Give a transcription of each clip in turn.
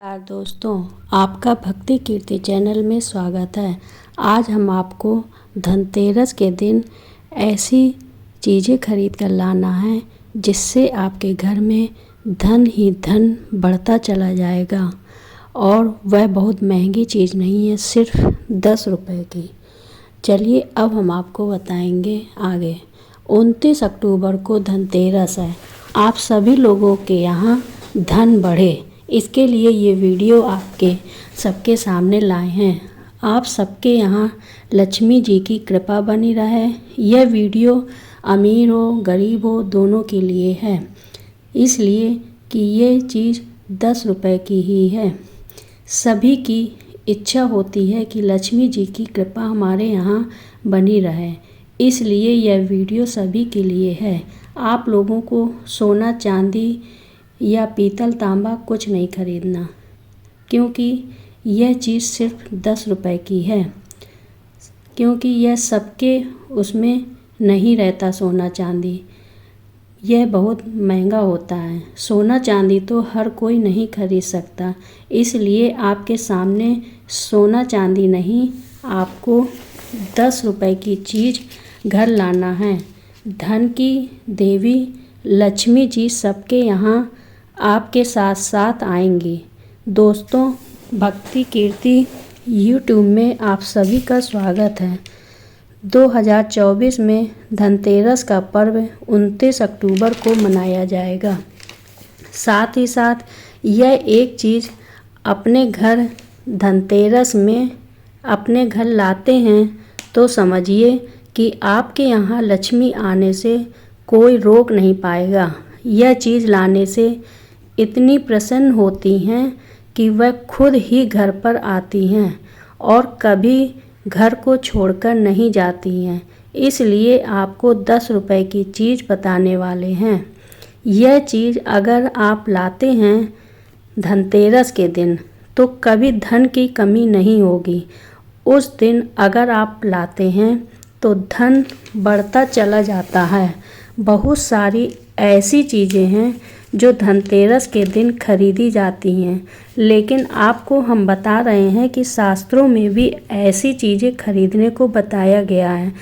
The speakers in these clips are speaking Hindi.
नमस्कार दोस्तों, आपका भक्ति कीर्ति चैनल में स्वागत है। आज हम आपको धनतेरस के दिन ऐसी चीज़ें खरीद कर लाना है जिससे आपके घर में धन ही धन बढ़ता चला जाएगा। और वह बहुत महंगी चीज़ नहीं है, सिर्फ 10 रुपए की। चलिए अब हम आपको बताएंगे आगे। 29 अक्टूबर को धनतेरस है। आप सभी लोगों के यहाँ धन बढ़े, इसके लिए ये वीडियो आपके सबके सामने लाए हैं। आप सबके यहाँ लक्ष्मी जी की कृपा बनी रहे। यह वीडियो अमीर हो गरीब हो दोनों के लिए है, इसलिए कि ये चीज़ 10 रुपए की ही है। सभी की इच्छा होती है कि लक्ष्मी जी की कृपा हमारे यहाँ बनी रहे, इसलिए यह वीडियो सभी के लिए है। आप लोगों को सोना चांदी या पीतल तांबा कुछ नहीं खरीदना, क्योंकि यह चीज़ सिर्फ 10 रुपए की है। क्योंकि यह सबके उसमें नहीं रहता सोना चांदी, यह बहुत महंगा होता है। सोना चांदी तो हर कोई नहीं खरीद सकता, इसलिए आपके सामने सोना चांदी नहीं, आपको 10 रुपए की चीज़ घर लाना है। धन की देवी लक्ष्मी जी सबके यहाँ आपके साथ साथ आएंगी। दोस्तों, भक्ति कीर्ति यूट्यूब में आप सभी का स्वागत है। 2024 में धनतेरस का पर्व 29 अक्टूबर को मनाया जाएगा। साथ ही साथ यह एक चीज़ अपने घर धनतेरस में अपने घर लाते हैं तो समझिए कि आपके यहाँ लक्ष्मी आने से कोई रोक नहीं पाएगा। यह चीज़ लाने से इतनी प्रसन्न होती हैं कि वह खुद ही घर पर आती हैं और कभी घर को छोड़कर नहीं जाती हैं। इसलिए आपको 10 रुपए की चीज़ बताने वाले हैं। यह चीज़ अगर आप लाते हैं धनतेरस के दिन तो कभी धन की कमी नहीं होगी। उस दिन अगर आप लाते हैं तो धन बढ़ता चला जाता है। बहुत सारी ऐसी चीज़ें हैं जो धनतेरस के दिन खरीदी जाती हैं, लेकिन आपको हम बता रहे हैं कि शास्त्रों में भी ऐसी चीज़ें खरीदने को बताया गया है।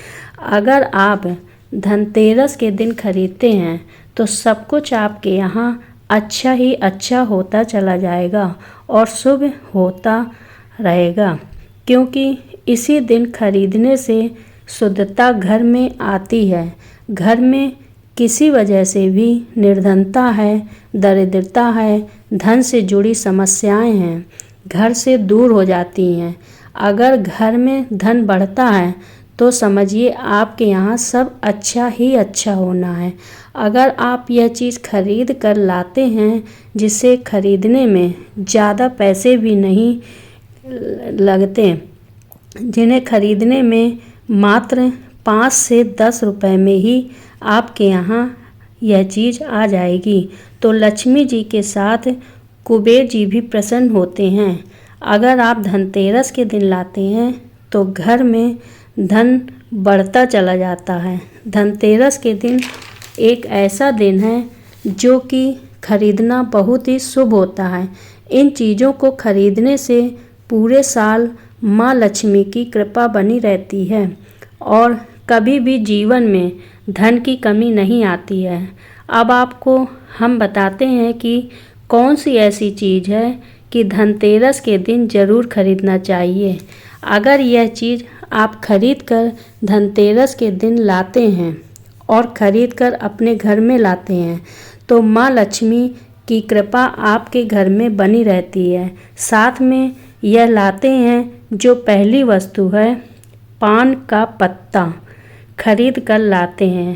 अगर आप धनतेरस के दिन खरीदते हैं तो सब कुछ आपके यहाँ अच्छा ही अच्छा होता चला जाएगा और शुभ होता रहेगा, क्योंकि इसी दिन खरीदने से शुद्धता घर में आती है। घर में किसी वजह से भी निर्धनता है, दरिद्रता है, धन से जुड़ी समस्याएं हैं, घर से दूर हो जाती हैं। अगर घर में धन बढ़ता है तो समझिए आपके यहाँ सब अच्छा ही अच्छा होना है। अगर आप यह चीज़ खरीद कर लाते हैं जिसे खरीदने में ज़्यादा पैसे भी नहीं लगते, जिन्हें खरीदने में मात्र 5 से 10 रुपए में ही आपके यहाँ यह चीज़ आ जाएगी, तो लक्ष्मी जी के साथ कुबेर जी भी प्रसन्न होते हैं। अगर आप धनतेरस के दिन लाते हैं तो घर में धन बढ़ता चला जाता है। धनतेरस के दिन एक ऐसा दिन है जो कि खरीदना बहुत ही शुभ होता है। इन चीज़ों को खरीदने से पूरे साल माँ लक्ष्मी की कृपा बनी रहती है और कभी भी जीवन में धन की कमी नहीं आती है। अब आपको हम बताते हैं कि कौन सी ऐसी चीज़ है कि धनतेरस के दिन ज़रूर खरीदना चाहिए। अगर यह चीज़ आप खरीद कर धनतेरस के दिन लाते हैं और ख़रीद कर अपने घर में लाते हैं तो माँ लक्ष्मी की कृपा आपके घर में बनी रहती है। साथ में यह लाते हैं जो पहली वस्तु है, पान का पत्ता खरीद कर लाते हैं।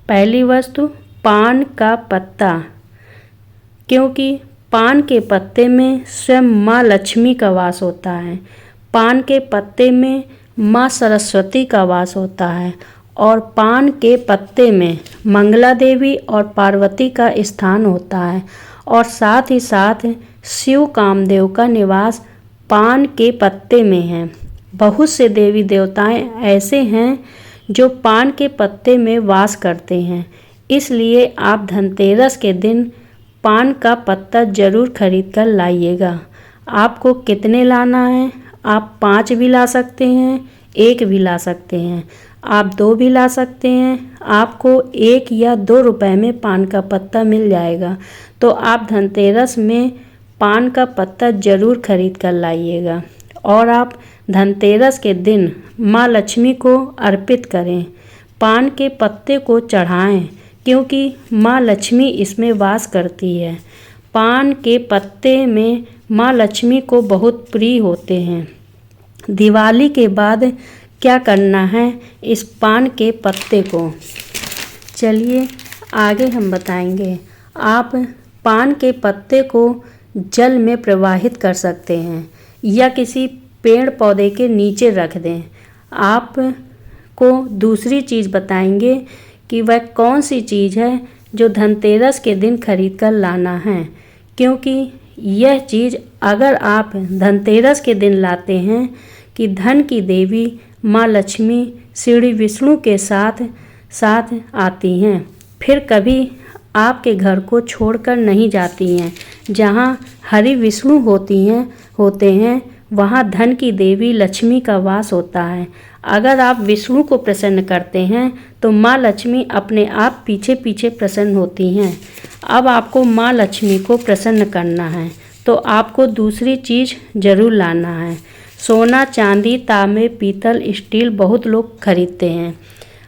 पहली वस्तु पान का पत्ता, क्योंकि पान के पत्ते में स्वयं माँ लक्ष्मी का वास होता है। पान के पत्ते में माँ सरस्वती का वास होता है और पान के पत्ते में मंगला देवी और पार्वती का स्थान होता है और साथ ही साथ शिव कामदेव का निवास पान के पत्ते में है। बहुत से देवी देवताएं ऐसे हैं जो पान के पत्ते में वास करते हैं, इसलिए आप धनतेरस के दिन पान का पत्ता ज़रूर खरीद कर लाइएगा। आपको कितने लाना है? आप 5 भी ला सकते हैं, 1 भी ला सकते हैं, आप 2 भी ला सकते हैं। आपको 1 या 2 रुपए में पान का पत्ता मिल जाएगा। तो आप धनतेरस में पान का पत्ता ज़रूर खरीद कर लाइएगा और आप धनतेरस के दिन माँ लक्ष्मी को अर्पित करें। पान के पत्ते को चढ़ाएं क्योंकि माँ लक्ष्मी इसमें वास करती है। पान के पत्ते में माँ लक्ष्मी को बहुत प्रिय होते हैं। दिवाली के बाद क्या करना है इस पान के पत्ते को, चलिए आगे हम बताएंगे। आप पान के पत्ते को जल में प्रवाहित कर सकते हैं या किसी पेड़ पौधे के नीचे रख दें। आपको दूसरी चीज़ बताएंगे कि वह कौन सी चीज़ है जो धनतेरस के दिन खरीद कर लाना है, क्योंकि यह चीज़ अगर आप धनतेरस के दिन लाते हैं कि धन की देवी माँ लक्ष्मी श्री विष्णु के साथ साथ आती हैं, फिर कभी आपके घर को छोड़कर नहीं जाती हैं। जहाँ हरि विष्णु होते हैं वहाँ धन की देवी लक्ष्मी का वास होता है। अगर आप विष्णु को प्रसन्न करते हैं तो माँ लक्ष्मी अपने आप पीछे पीछे प्रसन्न होती हैं। अब आपको माँ लक्ष्मी को प्रसन्न करना है तो आपको दूसरी चीज़ ज़रूर लाना है। सोना, चांदी, तांबे, पीतल, स्टील बहुत लोग खरीदते हैं।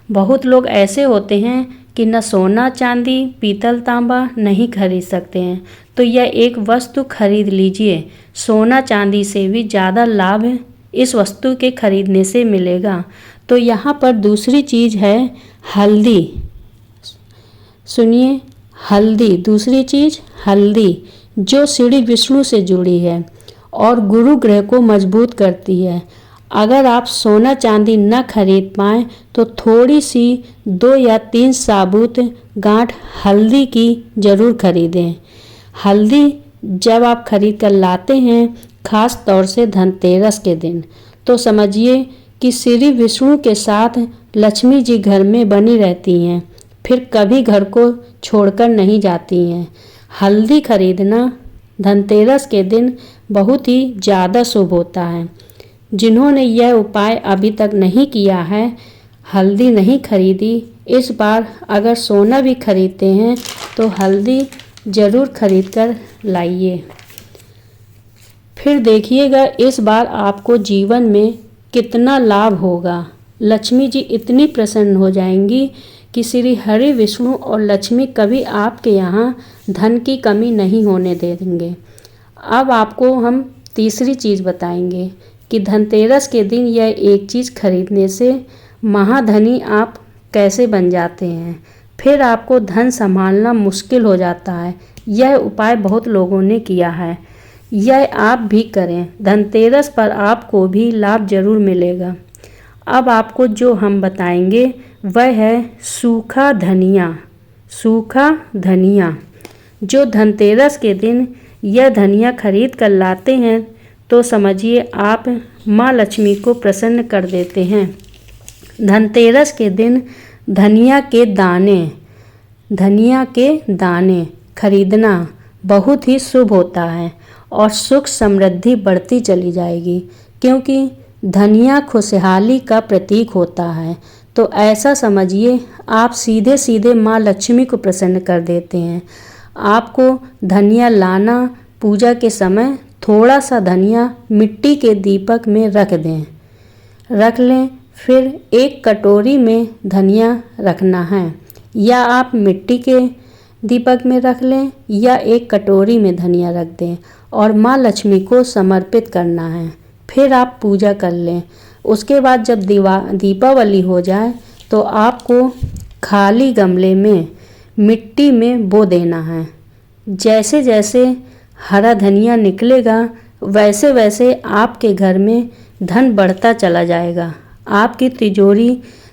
बहुत लोग ऐसे होते हैं कि न सोना, चांदी, पीतल, तांबा नहीं खरीद सकते हैं, तो यह एक वस्तु खरीद लीजिए। सोना चांदी से भी ज़्यादा लाभ इस वस्तु के खरीदने से मिलेगा। तो यहाँ पर दूसरी चीज़ है हल्दी। सुनिए, हल्दी, दूसरी चीज़ हल्दी, जो श्री विष्णु से जुड़ी है और गुरु ग्रह को मजबूत करती है। अगर आप सोना चांदी न खरीद पाएँ तो थोड़ी सी 2 या 3 साबुत गांठ हल्दी की ज़रूर खरीदें। हल्दी जब आप खरीद कर लाते हैं ख़ास तौर से धनतेरस के दिन, तो समझिए कि श्री विष्णु के साथ लक्ष्मी जी घर में बनी रहती हैं, फिर कभी घर को छोड़कर नहीं जाती हैं। हल्दी खरीदना धनतेरस के दिन बहुत ही ज़्यादा शुभ होता है। जिन्होंने यह उपाय अभी तक नहीं किया है, हल्दी नहीं खरीदी, इस बार अगर सोना भी खरीदते हैं तो हल्दी ज़रूर खरीद कर लाइए। फिर देखिएगा इस बार आपको जीवन में कितना लाभ होगा। लक्ष्मी जी इतनी प्रसन्न हो जाएंगी कि श्री हरि विष्णु और लक्ष्मी कभी आपके यहाँ धन की कमी नहीं होने देंगे। अब आपको हम तीसरी चीज़ बताएंगे कि धनतेरस के दिन यह एक चीज़ खरीदने से महाधनी आप कैसे बन जाते हैं। फिर आपको धन संभालना मुश्किल हो जाता है। यह उपाय बहुत लोगों ने किया है, यह आप भी करें। धनतेरस पर आपको भी लाभ जरूर मिलेगा। अब आपको जो हम बताएंगे वह है सूखा धनिया। सूखा धनिया, जो धनतेरस के दिन यह धनिया खरीद कर लाते हैं तो समझिए आप माँ लक्ष्मी को प्रसन्न कर देते हैं। धनतेरस के दिन धनिया के दाने खरीदना बहुत ही शुभ होता है और सुख समृद्धि बढ़ती चली जाएगी, क्योंकि धनिया खुशहाली का प्रतीक होता है। तो ऐसा समझिए आप सीधे सीधे माँ लक्ष्मी को प्रसन्न कर देते हैं। आपको धनिया लाना, पूजा के समय थोड़ा सा धनिया मिट्टी के दीपक में रख लें। फिर एक कटोरी में धनिया रखना है, या आप मिट्टी के दीपक में रख लें या एक कटोरी में धनिया रख दें और माँ लक्ष्मी को समर्पित करना है। फिर आप पूजा कर लें। उसके बाद जब दीपावली हो जाए तो आपको खाली गमले में मिट्टी में बो देना है। जैसे जैसे हरा धनिया निकलेगा वैसे वैसे आपके घर में धन बढ़ता चला जाएगा। आपकी तिजोरी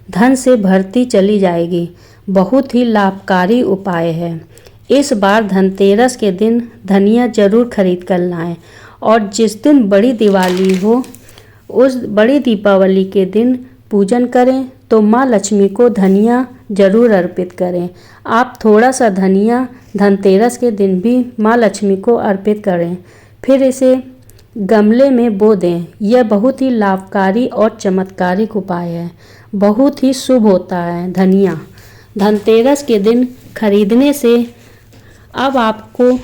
धन से भरती चली जाएगी। बहुत ही लाभकारी उपाय है। इस बार धनतेरस के दिन धनिया जरूर खरीद कर लाएं और जिस दिन बड़ी दिवाली हो उस बड़ी दीपावली के दिन पूजन करें तो माँ लक्ष्मी को धनिया जरूर अर्पित करें। आप थोड़ा सा धनिया धनतेरस के दिन भी माँ लक्ष्मी को अर्पित करें। फिर इसे गमले में बो दें। यह बहुत ही लाभकारी और चमत्कारिक उपाय है, बहुत ही शुभ होता है। धनिया धनतेरस के दिन खरीदने से अब आपको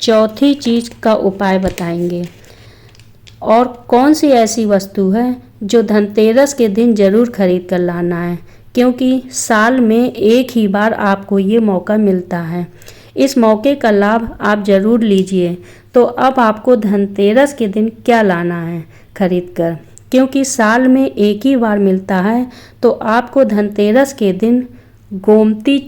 चौथी चीज़ का उपाय बताएंगे। और कौन सी ऐसी वस्तु है जो धनतेरस के दिन ज़रूर खरीद कर लाना है, क्योंकि साल में एक ही बार आपको ये मौका मिलता है। इस मौके का लाभ आप ज़रूर लीजिए। तो अब आपको धनतेरस के दिन क्या लाना है खरीद कर, क्योंकि साल में एक ही बार मिलता है। तो आपको धनतेरस के दिन गोमती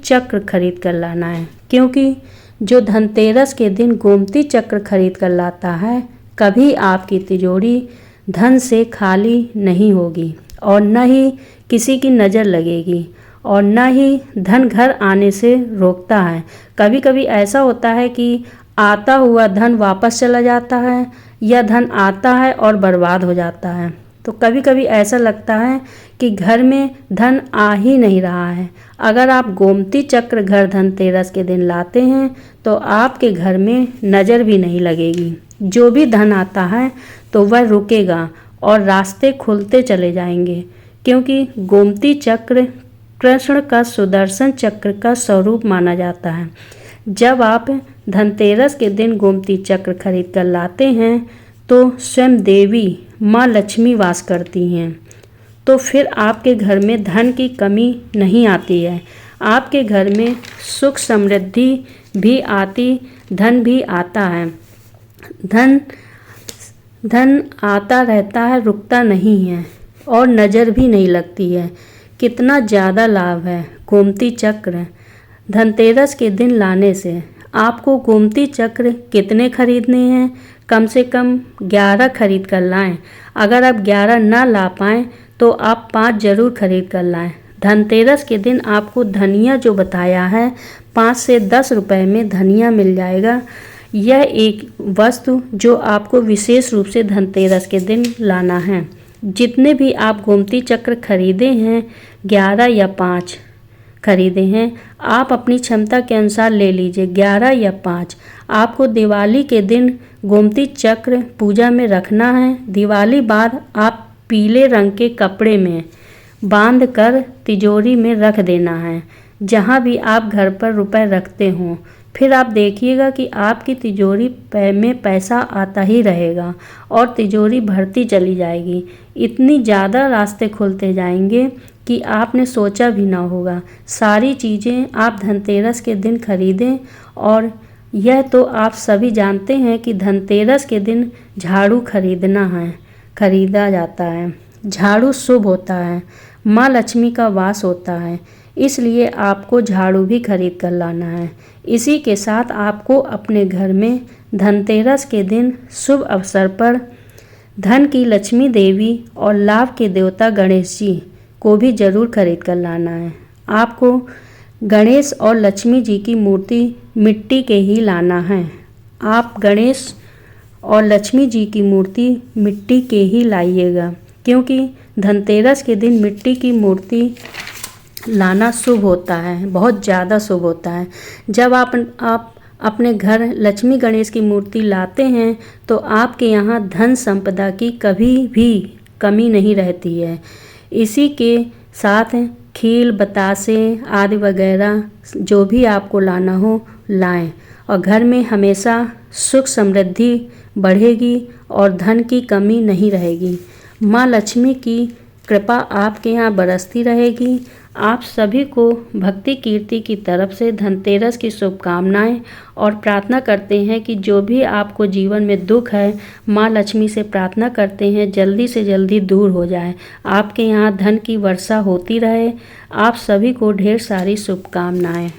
चक्र खरीद कर लाना है, क्योंकि जो धनतेरस के दिन गोमती चक्र खरीद कर लाता है, कभी आपकी तिजोरी धन से खाली नहीं होगी और न ही किसी की नज़र लगेगी और न ही धन घर आने से रोकता है। कभी कभी ऐसा होता है कि आता हुआ धन वापस चला जाता है या धन आता है और बर्बाद हो जाता है। तो कभी कभी ऐसा लगता है कि घर में धन आ ही नहीं रहा है। अगर आप गोमती चक्र घर धनतेरस के दिन लाते हैं तो आपके घर में नज़र भी नहीं लगेगी। जो भी धन आता है तो वह रुकेगा और रास्ते खुलते चले जाएंगे, क्योंकि गोमती चक्र कृष्ण का सुदर्शन चक्र का स्वरूप माना जाता है। जब आप धनतेरस के दिन गोमती चक्र खरीद कर लाते हैं तो स्वयं देवी माँ लक्ष्मी वास करती हैं। तो फिर आपके घर में धन की कमी नहीं आती है। आपके घर में सुख समृद्धि भी आती, धन भी आता है। धन आता रहता है, रुकता नहीं है और नज़र भी नहीं लगती है। कितना ज़्यादा लाभ है गोमती चक्र धनतेरस के दिन लाने से। आपको गोमती चक्र कितने खरीदने हैं? कम से कम 11 खरीद कर लाएं। अगर आप 11 ना ला पाएँ तो आप 5 ज़रूर खरीद कर लाएं। धनतेरस के दिन आपको धनिया जो बताया है 5 से 10 रुपए में धनिया मिल जाएगा। यह एक वस्तु जो आपको विशेष रूप से धनतेरस के दिन लाना है। जितने भी आप गोमती चक्र खरीदे हैं, 11 या 5 खरीदे हैं, आप अपनी क्षमता के अनुसार ले लीजिए। 11 या 5 आपको दिवाली के दिन गोमती चक्र पूजा में रखना है। दिवाली बाद आप पीले रंग के कपड़े में बांध कर तिजोरी में रख देना है, जहाँ भी आप घर पर रुपए रखते हों। फिर आप देखिएगा कि आपकी तिजोरी में पैसा आता ही रहेगा और तिजोरी भरती चली जाएगी। इतनी ज़्यादा रास्ते खुलते जाएंगे कि आपने सोचा भी ना होगा। सारी चीज़ें आप धनतेरस के दिन खरीदें। और यह तो आप सभी जानते हैं कि धनतेरस के दिन झाड़ू खरीदा जाता है। झाड़ू शुभ होता है, माँ लक्ष्मी का वास होता है, इसलिए आपको झाड़ू भी खरीद कर लाना है। इसी के साथ आपको अपने घर में धनतेरस के दिन शुभ अवसर पर धन की लक्ष्मी देवी और लाभ के देवता गणेश जी को भी ज़रूर खरीद कर लाना है। आपको गणेश और लक्ष्मी जी की मूर्ति मिट्टी के ही लाना है। आप गणेश और लक्ष्मी जी की मूर्ति मिट्टी के ही लाइएगा, क्योंकि धनतेरस के दिन मिट्टी की मूर्ति लाना शुभ होता है, बहुत ज़्यादा शुभ होता है। जब आप अपने घर लक्ष्मी गणेश की मूर्ति लाते हैं तो आपके यहाँ धन संपदा की कभी भी कमी नहीं रहती है। इसी के साथ खील, बतासे आदि वगैरह जो भी आपको लाना हो लाएं, और घर में हमेशा सुख समृद्धि बढ़ेगी और धन की कमी नहीं रहेगी। माँ लक्ष्मी की कृपा आपके यहाँ बरसती रहेगी। आप सभी को भक्ति कीर्ति की तरफ से धनतेरस की शुभकामनाएं और प्रार्थना करते हैं कि जो भी आपको जीवन में दुख है, माँ लक्ष्मी से प्रार्थना करते हैं जल्दी से जल्दी दूर हो जाए। आपके यहाँ धन की वर्षा होती रहे। आप सभी को ढेर सारी शुभकामनाएं।